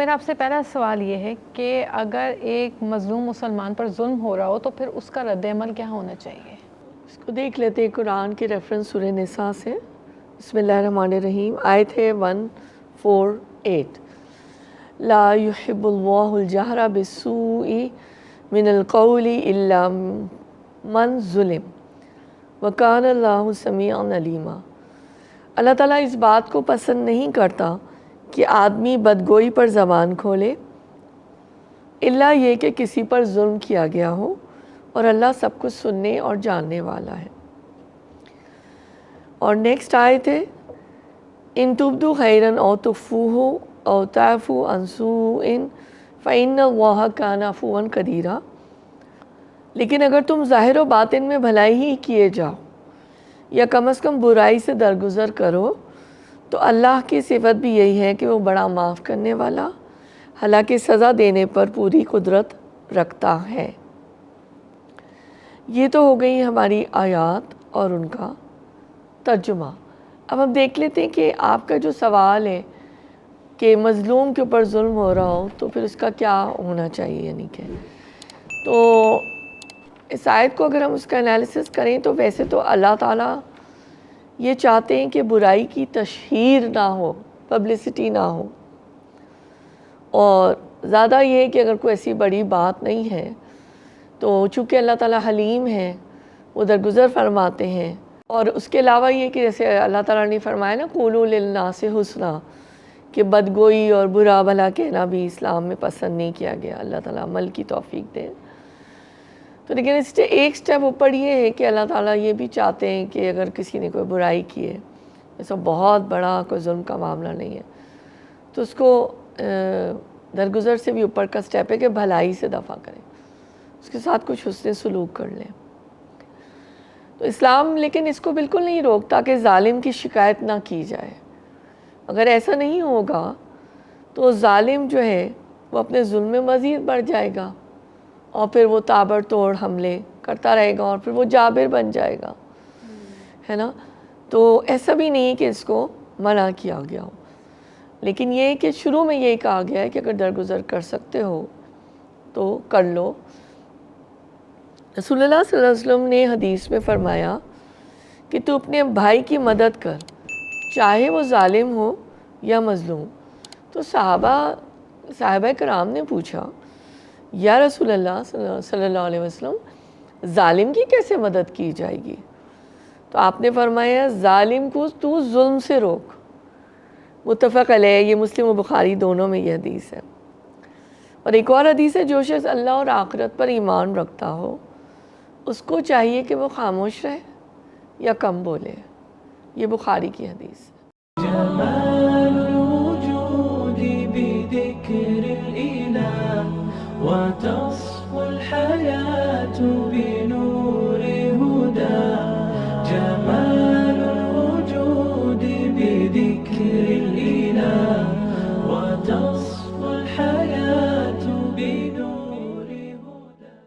میرا آپ سے پہلا سوال یہ ہے کہ اگر ایک مظلوم مسلمان پر ظلم ہو رہا ہو تو پھر اس کا رد عمل کیا ہونا چاہیے؟ اس کو دیکھ لیتے ہیں قرآن کے ریفرنس سورہ نساء سے. بسم اللہ الرحمن الرحیم. آیت ہے 148. لا يحب اللہ الجہر بالسوء من القول الا من ظلم وکان اللہ سمیعا علیما. اللہ تعالیٰ اس بات کو پسند نہیں کرتا کہ آدمی بدگوئی پر زبان کھولے الا یہ کہ کسی پر ظلم کیا گیا ہو، اور اللہ سب کچھ سننے اور جاننے والا ہے. اور نیکسٹ آیت ہے ان تبدوا خیرا او تخفوہ او تعفو عن سوء فإن اللہ کان عفوا قدیرا. لیکن اگر تم ظاہر و باطن میں بھلائی ہی کیے جاؤ یا کم از کم برائی سے درگزر کرو تو اللہ کی صفت بھی یہی ہے کہ وہ بڑا معاف کرنے والا، حالانکہ سزا دینے پر پوری قدرت رکھتا ہے. یہ تو ہو گئی ہماری آیات اور ان کا ترجمہ. اب ہم دیکھ لیتے ہیں کہ آپ کا جو سوال ہے کہ مظلوم کے اوپر ظلم ہو رہا ہو تو پھر اس کا کیا ہونا چاہیے. یعنی کہ تو اس آیت کو اگر ہم اس کا انالیسس کریں تو ویسے تو اللہ تعالیٰ یہ چاہتے ہیں کہ برائی کی تشہیر نہ ہو، پبلسٹی نہ ہو، اور زیادہ یہ ہے کہ اگر کوئی ایسی بڑی بات نہیں ہے تو چونکہ اللہ تعالیٰ حلیم ہے وہ درگزر فرماتے ہیں. اور اس کے علاوہ یہ کہ جیسے اللہ تعالیٰ نے فرمایا نا قولوا للناس حسنا، کہ بدگوئی اور برا بھلا کہنا بھی اسلام میں پسند نہیں کیا گیا. اللہ تعالیٰ عمل کی توفیق دے. تو لیکن اس سے ایک سٹیپ اوپر یہ ہے کہ اللہ تعالیٰ یہ بھی چاہتے ہیں کہ اگر کسی نے کوئی برائی کی ہے، ایسا بہت بڑا کوئی ظلم کا معاملہ نہیں ہے، تو اس کو درگزر سے بھی اوپر کا سٹیپ ہے کہ بھلائی سے دفع کریں، اس کے ساتھ کچھ حسن سلوک کر لیں. تو اسلام لیکن اس کو بالکل نہیں روکتا کہ ظالم کی شکایت نہ کی جائے. اگر ایسا نہیں ہوگا تو ظالم جو ہے وہ اپنے ظلم میں مزید بڑھ جائے گا اور پھر وہ تابڑ توڑ حملے کرتا رہے گا اور پھر وہ جابر بن جائے گا، ہے نا. تو ایسا بھی نہیں کہ اس کو منع کیا گیا ہو، لیکن یہ کہ شروع میں یہ کہا گیا ہے کہ اگر درگزر کر سکتے ہو تو کر لو. رسول اللہ صلی اللہ علیہ وسلم نے حدیث میں فرمایا کہ تو اپنے بھائی کی مدد کر، چاہے وہ ظالم ہو یا مظلوم. تو صحابہ کرام نے پوچھا یا رسول اللہ صلی اللہ علیہ وسلم ظالم کی کیسے مدد کی جائے گی؟ تو آپ نے فرمایا ظالم کو تو ظلم سے روک. متفق علیہ، یہ مسلم و بخاری دونوں میں یہ حدیث ہے. اور ایک اور حدیث ہے جو شخص اللہ اور آخرت پر ایمان رکھتا ہو اس کو چاہیے کہ وہ خاموش رہے یا کم بولے. یہ بخاری کی حدیث ہے. جمال الوجود بذكر الإله وتصفو الحياة